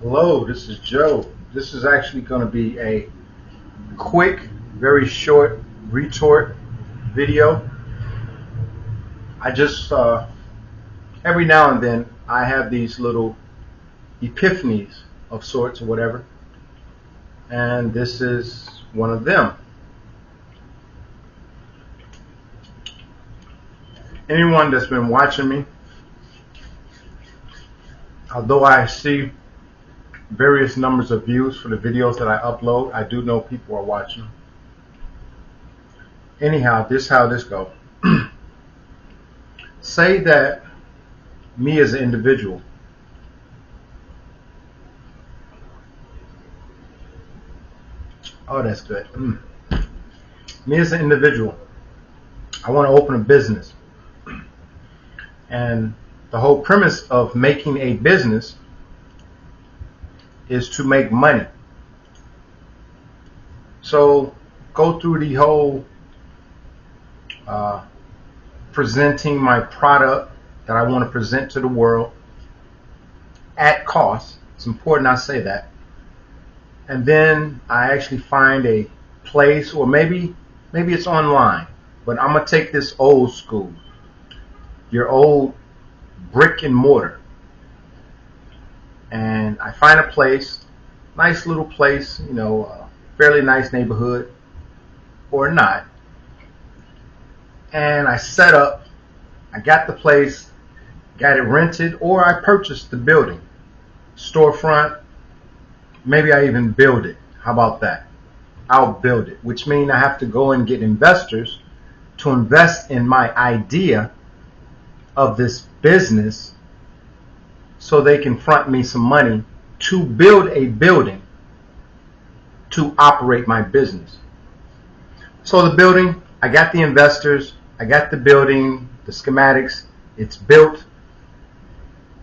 Hello, this is Joe. This is actually going to be a quick, very short retort video. I just, every now and then, I have these little epiphanies of sorts or whatever, and this is one of them. Anyone that's been watching me, although I see various numbers of views for the videos that I upload, I do know people are watching. Anyhow, this is how this goes. Say that me as an individual, oh, that's good. Me as an individual, I want to open a business. And the whole premise of making a business is to make money. So go through the whole presenting my product that I want to present to the world at cost. It's important I say that. And then I actually find a place, or maybe it's online, but I'm going to take this old school, your old brick and mortar. And I find a place, nice little place, fairly nice neighborhood, or not. And I set up, I got the place, got it rented, or I purchased the building, storefront. Maybe I even build it. How about that? I'll build it, which means I have to go and get investors to invest in my idea of this business so they can front me some money to build a building to operate my business. So the building, I got the investors, I got the building, the schematics, it's built.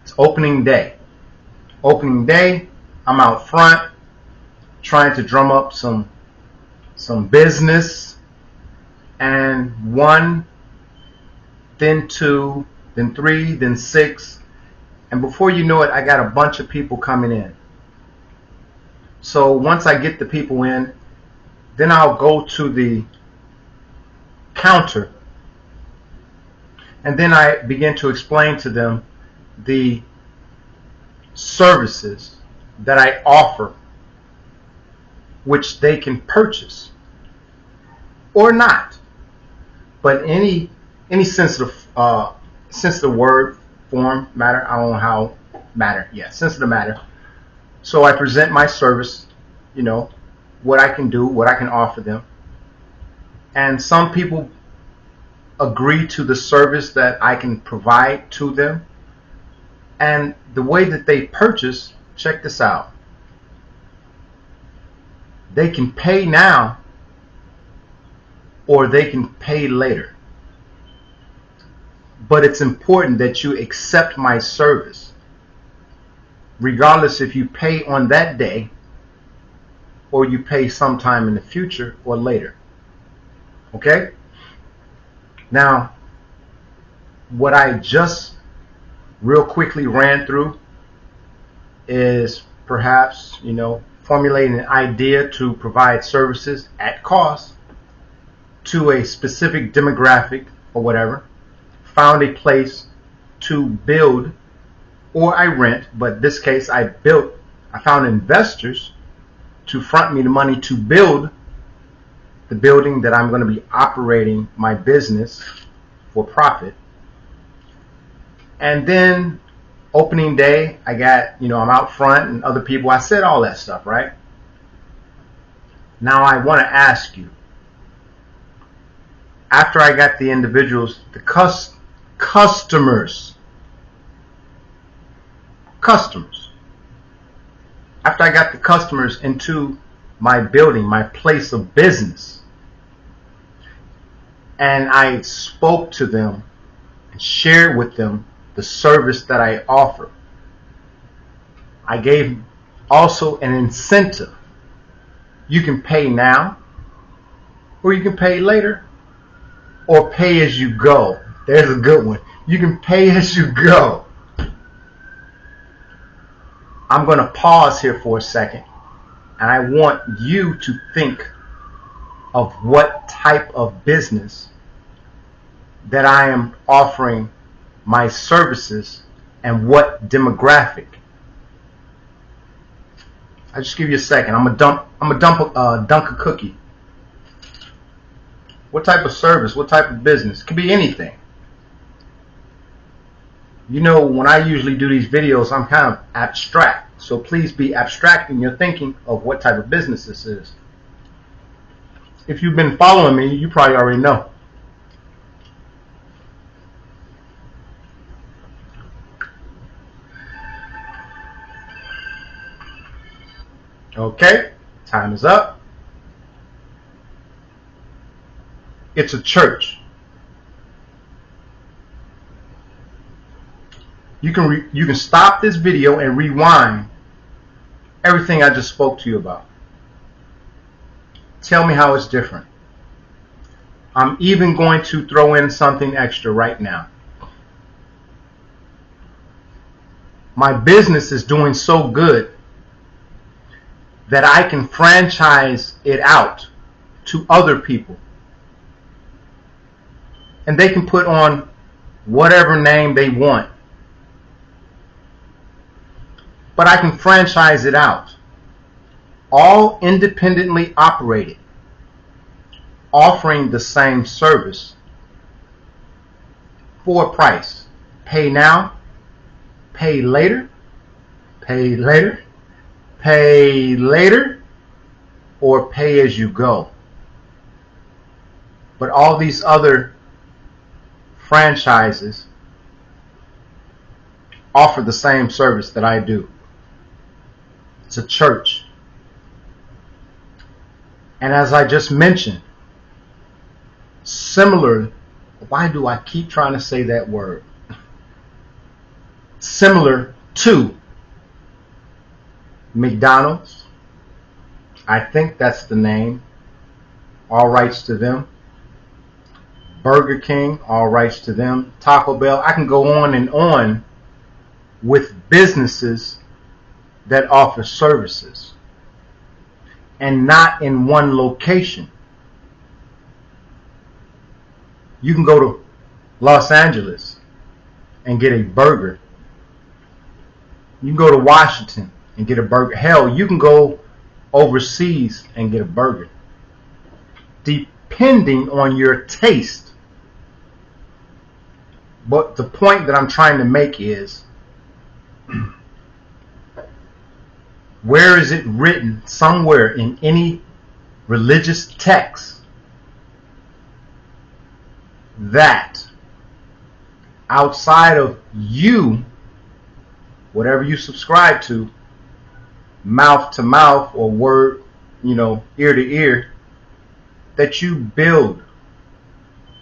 It's opening day. Opening day, I'm out front trying to drum up some business, and one, then two, then three, then six, and before you know it, I got a bunch of people coming in. So once I get the people in, then I'll go to the counter, and then I begin to explain to them the services that I offer, which they can purchase or not. But any sensitive word, form, matter, I don't know how, matter, yeah, sensitive matter. So I present my service, what I can do, what I can offer them. And some people agree to the service that I can provide to them. And the way that they purchase, check this out. They can pay now or they can pay later. But it's important that you accept my service, regardless if you pay on that day or you pay sometime in the future or later. Okay? Now, what I just real quickly ran through is perhaps, formulating an idea to provide services at cost to a specific demographic or whatever. Found a place to build, or I rent, but in this case I found investors to front me the money to build the building that I'm going to be operating my business for profit. And then opening day, I got, I'm out front and other people, I said all that stuff, right? Now I want to ask you, after I got the individuals, the customers, after I got the customers into my building, my place of business, and I spoke to them and shared with them the service that I offer, I gave also an incentive. You can pay now, or you can pay later, or pay as you go. There's a good one. You can pay as you go. I'm going to pause here for a second, and I want you to think of what type of business that I am offering my services and what demographic. I'll just give you a second. I'm gonna dunk a cookie. What type of service? What type of business? It could be anything. You know, when I usually do these videos, I'm kind of abstract. So please be abstract in your thinking of what type of business this is. If you've been following me, you probably already know. Okay, time is up. It's a church. You can stop this video and rewind everything I just spoke to you about. Tell me how it's different. I'm even going to throw in something extra right now. My business is doing so good that I can franchise it out to other people. And they can put on whatever name they want. But I can franchise it out. All independently operated, offering the same service for a price. Pay now, pay later, pay later, pay later, or pay as you go. But all these other franchises offer the same service that I do. It's a church. And as I just mentioned, similar, why do I keep trying to say that word? Similar to McDonald's, I think that's the name, all rights to them. Burger King, all rights to them. Taco Bell, I can go on and on with businesses that offer services, and not in one location. You can go to Los Angeles and get a burger. You can go to Washington and get a burger. Hell, you can go overseas and get a burger, depending on your taste. But the point that I'm trying to make is, where is it written somewhere in any religious text that outside of you, whatever you subscribe to, mouth to mouth or word, ear to ear, that you build?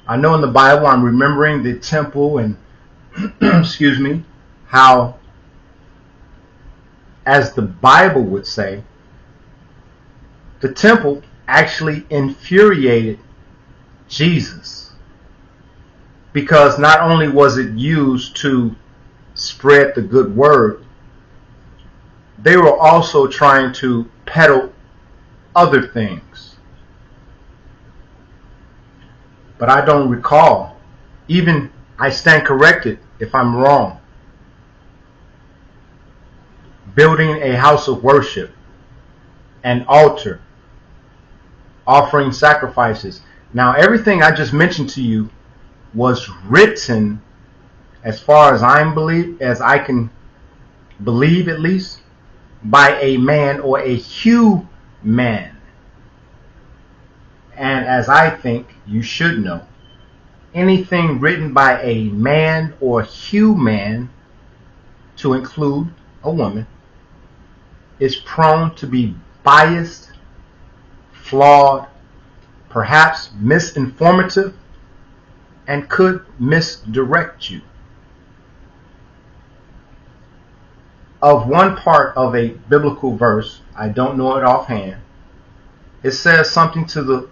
I know in the Bible, I'm remembering the temple and excuse me, how, as the Bible would say, the temple actually infuriated Jesus, because not only was it used to spread the good word, they were also trying to peddle other things. But I don't recall, even I stand corrected if I'm wrong, building a house of worship, an altar, offering sacrifices. Now, everything I just mentioned to you was written, as far as I can believe at least, by a man or a human. And as I think you should know, anything written by a man or human, to include a woman, is prone to be biased, flawed, perhaps misinformative, and could misdirect you. Of one part of a biblical verse, I don't know it offhand, it says something to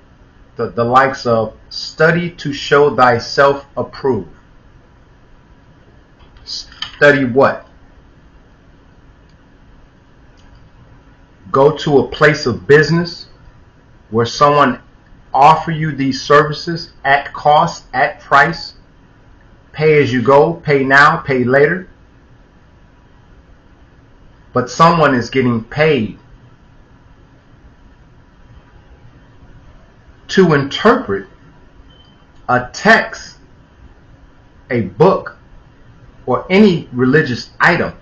the likes of, study to show thyself approved. Study what? go to a place of business where someone offer you these services at cost, at price, pay as you go, pay now, pay later, but someone is getting paid to interpret a text, a book, or any religious item,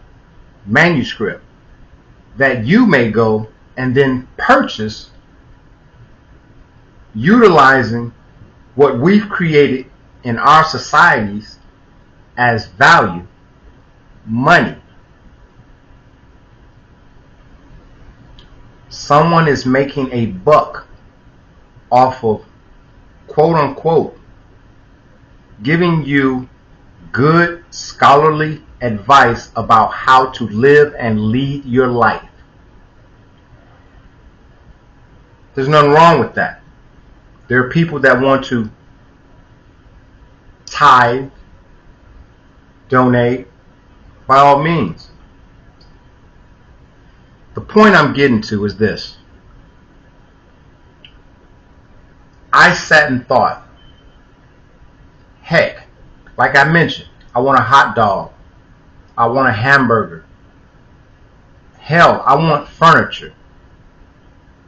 manuscript, that you may go and then purchase, utilizing what we've created in our societies as value, money. Someone is making a buck off of, quote unquote, giving you good scholarly advice about how to live and lead your life. There's nothing wrong with that. There are people that want to tithe, donate, by all means. The point I'm getting to is this. I sat and thought, heck, like I mentioned, I want a hot dog. I want a hamburger. Hell, I want furniture.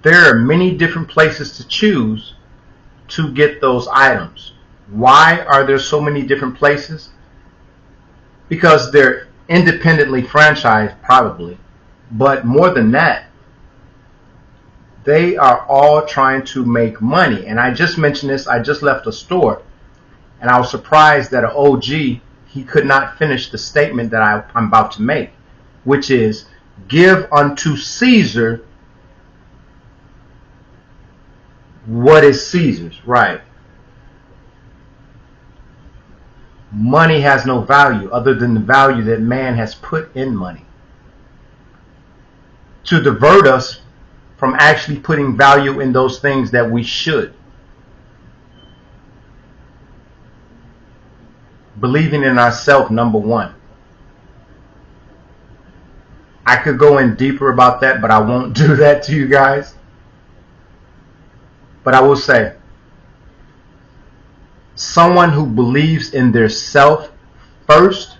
There are many different places to choose to get those items. Why are there so many different places? Because they're independently franchised, probably. But more than that, they are all trying to make money. And I just mentioned this. I just left a store, and I was surprised that an OG, he could not finish the statement that I'm about to make, which is, give unto Caesar what is Caesar's, right? Money has no value other than the value that man has put in money, to divert us from actually putting value in those things that we should. Believing in ourselves, number one. I could go in deeper about that, but I won't do that to you guys. But I will say, someone who believes in their self first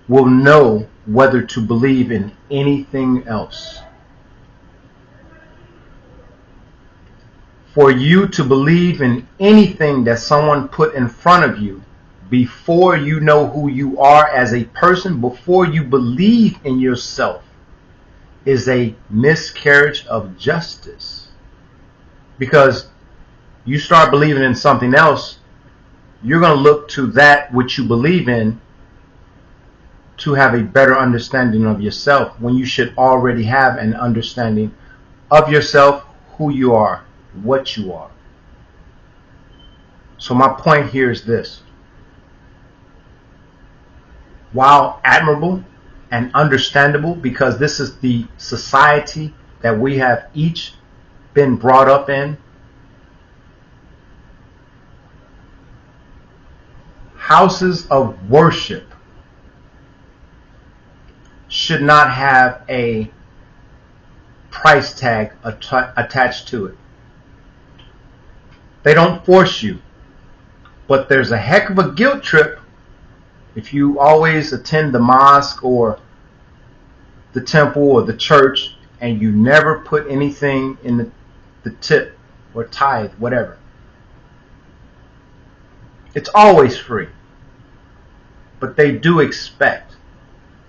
will know whether to believe in anything else. For you to believe in anything that someone put in front of you before you know who you are as a person, before you believe in yourself, is a miscarriage of justice. Because you start believing in something else, you're going to look to that which you believe in to have a better understanding of yourself, when you should already have an understanding of yourself, who you are, what you are. So my point here is this. While admirable and understandable, because this is the society that we have each been brought up in, houses of worship should not have a price tag attached to it. They don't force you, but there's a heck of a guilt trip if you always attend the mosque or the temple or the church and you never put anything in the tip or tithe, whatever. It's always free. But they do expect,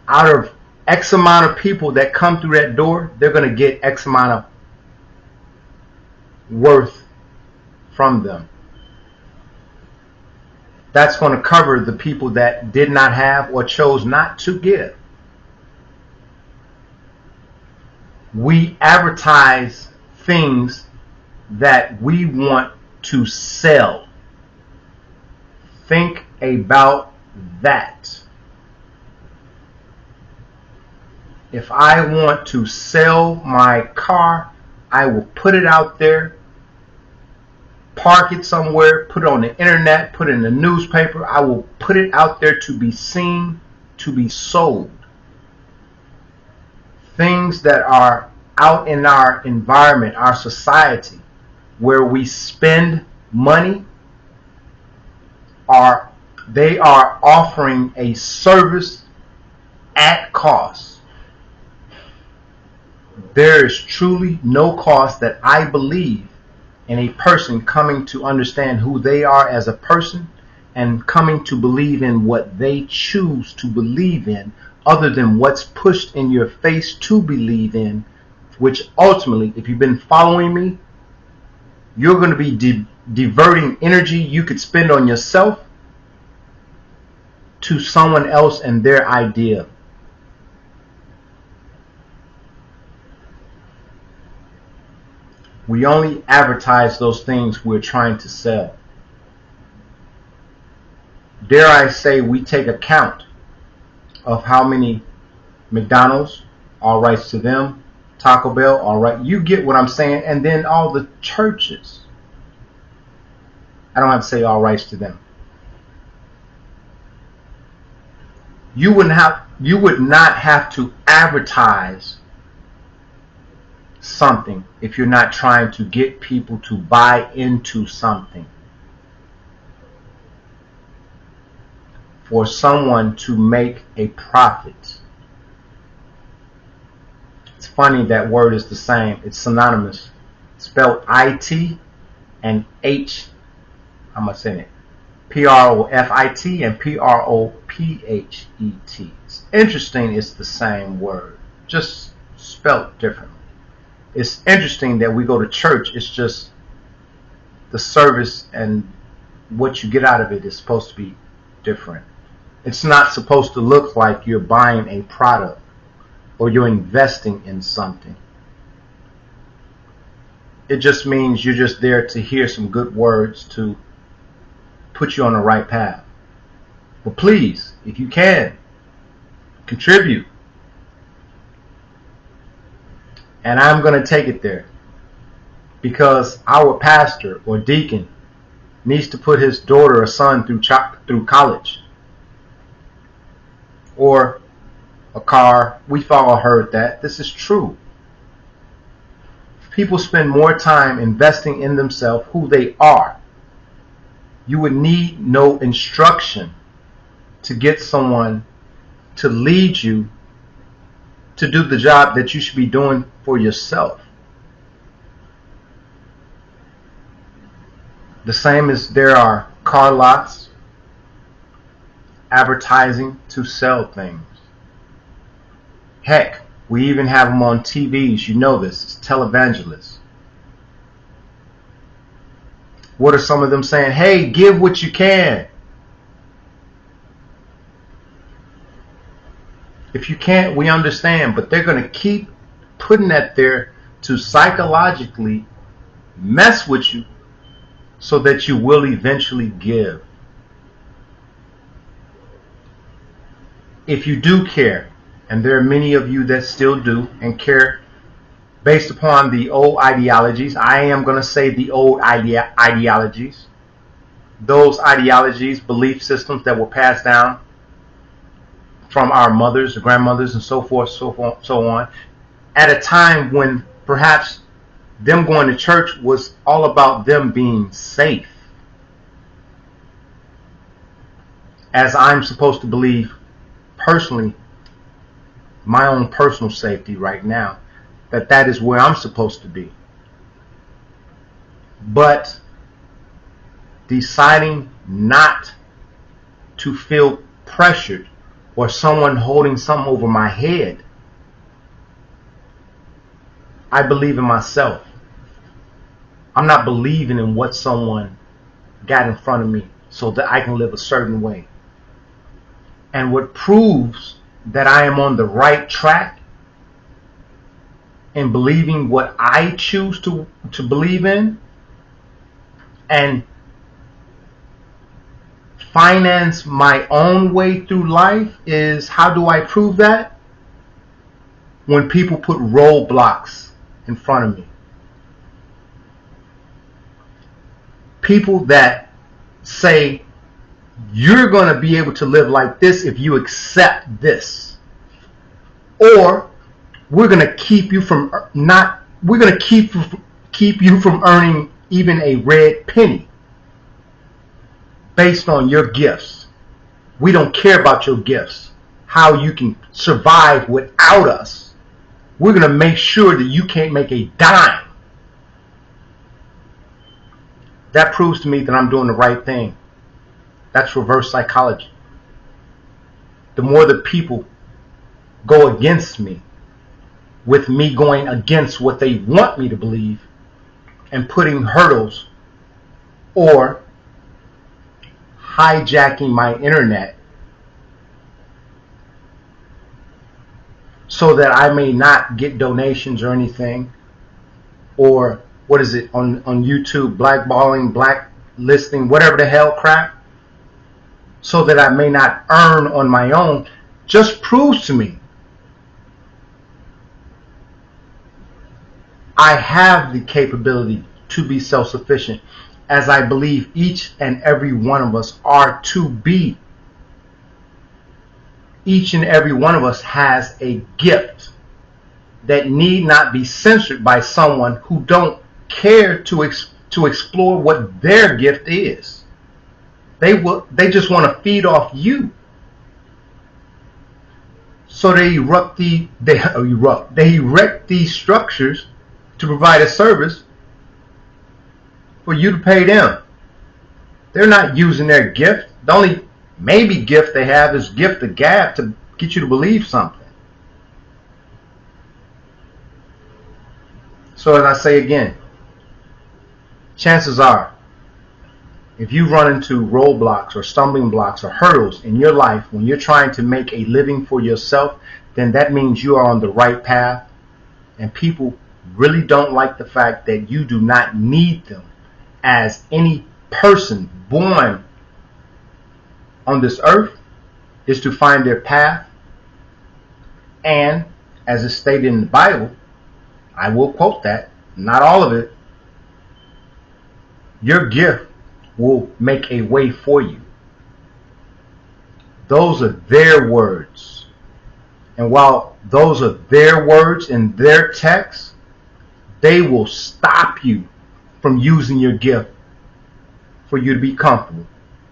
out of X amount of people that come through that door, they're going to get X amount of worth from them. That's going to cover the people that did not have or chose not to give. We advertise things that we want to sell. Think about that. If I want to sell my car, I will put it out there, park it somewhere, put it on the internet, put it in the newspaper. I will put it out there to be seen, to be sold. Things that are out in our environment, our society, where we spend money, they are offering a service at cost. There is truly no cost that I believe in a person coming to understand who they are as a person and coming to believe in what they choose to believe in, other than what's pushed in your face to believe in, which ultimately, if you've been following me, you're going to be diverting energy you could spend on yourself to someone else and their idea. We only advertise those things we're trying to sell. Dare I say, we take account of how many McDonald's, all rights to them, Taco Bell, all right, you get what I'm saying, and then all the churches. I don't have to say all rights to them. You would not have to advertise something if you're not trying to get people to buy into something. For someone to make a profit. It's funny that word is the same. It's synonymous. Spelled I-T and H. I'm going to say it. P-R-O-F-I-T and P-R-O-P-H-E-T. It's interesting it's the same word, just spelled differently. It's interesting that we go to church. It's just the service and what you get out of it is supposed to be different. It's not supposed to look like you're buying a product or you're investing in something. It just means you're just there to hear some good words to put you on the right path. But please, if you can, contribute. And I'm going to take it there because our pastor or deacon needs to put his daughter or son through college or a car. We've all heard that. This is true. If people spend more time investing in themselves, who they are, you would need no instruction to get someone to lead you to do the job that you should be doing for yourself. The same as there are car lots advertising to sell things. Heck, we even have them on TVs. You know this. It's televangelists. What are some of them saying? Hey, give what you can. If you can't, we understand, but they're going to keep putting that there to psychologically mess with you so that you will eventually give. If you do care, and there are many of you that still do and care based upon the old ideologies, I am going to say the old ideologies, those ideologies, belief systems that were passed down from our mothers, grandmothers, and so forth, so on, at a time when perhaps them going to church was all about them being safe. As I'm supposed to believe personally, my own personal safety right now, that is where I'm supposed to be. But deciding not to feel pressured or someone holding something over my head, I believe in myself. I'm not believing in what someone got in front of me so that I can live a certain way. And what proves that I am on the right track in believing what I choose to believe in and finance my own way through life is, how do I prove that? When people put roadblocks in front of me. People that say, you're going to be able to live like this if you accept this. Or we're going to keep you from not. We're going to keep you from earning even a red penny based on your gifts. We don't care about your gifts, how you can survive without us. We're going to make sure that you can't make a dime. That proves to me that I'm doing the right thing. That's reverse psychology. The more the people go against me, with me going against what they want me to believe and putting hurdles or hijacking my internet so that I may not get donations or anything, or what is it on YouTube, blackballing, blacklisting, whatever the hell crap, so that I may not earn on my own, just proves to me I have the capability to be self-sufficient, as I believe each and every one of us are to be. Each and every one of us has a gift that need not be censored by someone who don't care to explore what their gift is. They just want to feed off you. So they erect these structures to provide a service for you to pay them. They're not using their gift. The only maybe gift they have is gift of gab to get you to believe something. So as I say again, chances are, if you run into roadblocks or stumbling blocks or hurdles in your life when you're trying to make a living for yourself, then that means you are on the right path. And people really don't like the fact that you do not need them, as any person born on this earth is to find their path. And as is stated in the Bible, I will quote that, not all of it, your gift will make a way for you. Those are their words. And while those are their words in their text, they will stop you from using your gift for you to be comfortable,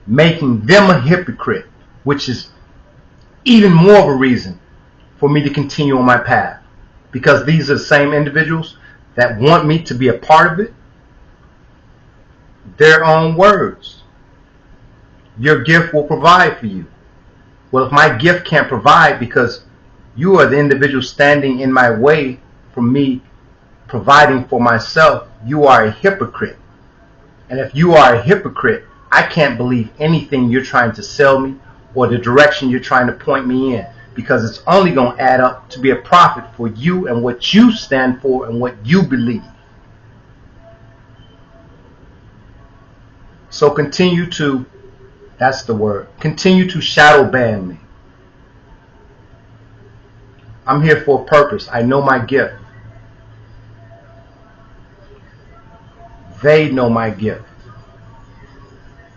making them a hypocrite, which is even more of a reason for me to continue on my path, because these are the same individuals that want me to be a part of it. Their own words. Your gift will provide for you. Well, if my gift can't provide because you are the individual standing in my way from me providing for myself, you are a hypocrite. And if you are a hypocrite, I can't believe anything you're trying to sell me or the direction you're trying to point me in, because it's only going to add up to be a profit for you and what you stand for and what you believe. So continue to, that's the word, continue to shadow ban me. I'm here for a purpose. I know my gift. They know my gift.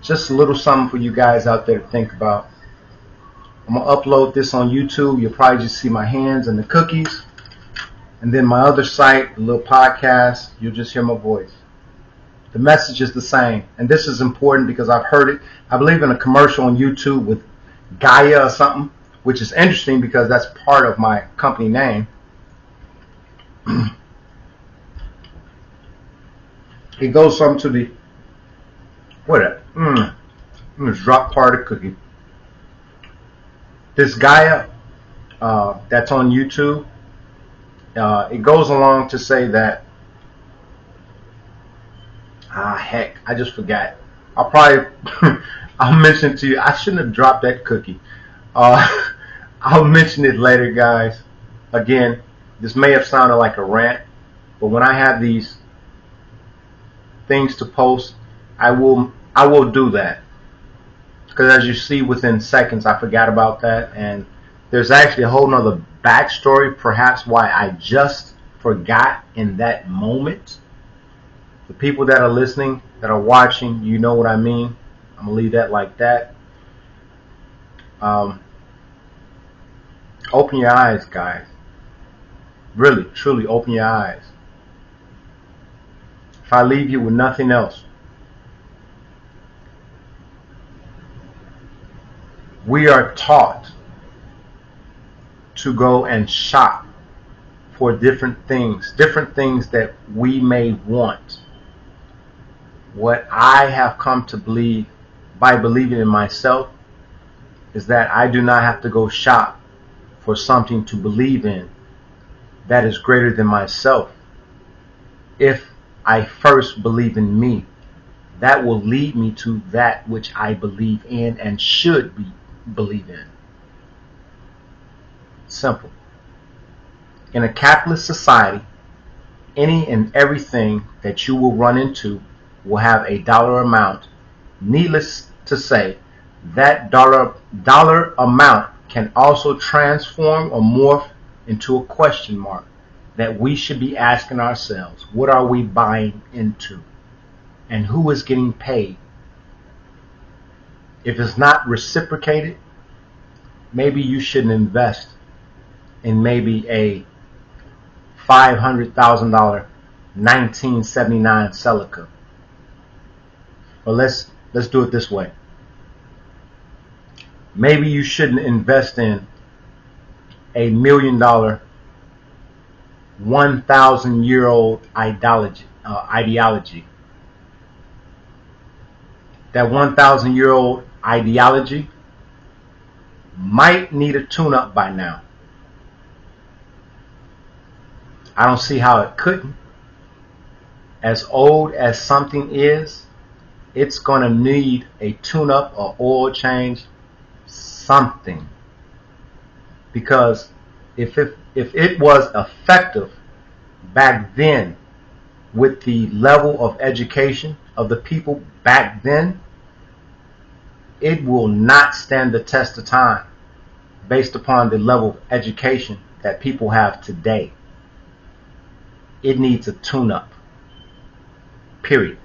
Just a little something for you guys out there to think about. I'm going to upload this on YouTube. You'll probably just see my hands and the cookies. And then my other site, the little podcast, you'll just hear my voice. The message is the same. And this is important because I've heard it, I believe, in a commercial on YouTube with Gaia or something, which is interesting because that's part of my company name. It goes something to the, what I'm going to drop part of the cookie. This Gaia that's on YouTube, it goes along to say that, heck, I just forgot. I'll probably, I'll mention it to you. I shouldn't have dropped that cookie. I'll mention it later, guys. Again, this may have sounded like a rant, but when I have these things to post, I will do that. Because as you see, within seconds, I forgot about that. And there's actually a whole nother backstory, perhaps why I just forgot in that moment. The people that are listening, that are watching, you know what I mean. I'm going to leave that like that. Open your eyes, guys. Really, truly open your eyes. If I leave you with nothing else, we are taught to go and shop for different things that we may want. What I have come to believe by believing in myself is that I do not have to go shop for something to believe in that is greater than myself. If I first believe in me, that will lead me to that which I believe in and should believe in. Simple. In a capitalist society, any and everything that you will run into will have a dollar amount. Needless to say, that dollar amount can also transform or morph into a question mark that we should be asking ourselves. What are we buying into? And who is getting paid? If it's not reciprocated, maybe you shouldn't invest in maybe a $500,000 1979 Celica. Or let's do it this way. Maybe you shouldn't invest in a $1 million 1,000-year-old ideology. That 1,000-year-old ideology might need a tune-up by now. I don't see how it couldn't. As old as something is, it's going to need a tune-up or oil change, something. Because if it was effective back then with the level of education of the people back then, it will not stand the test of time based upon the level of education that people have today. It needs a tune-up. Period.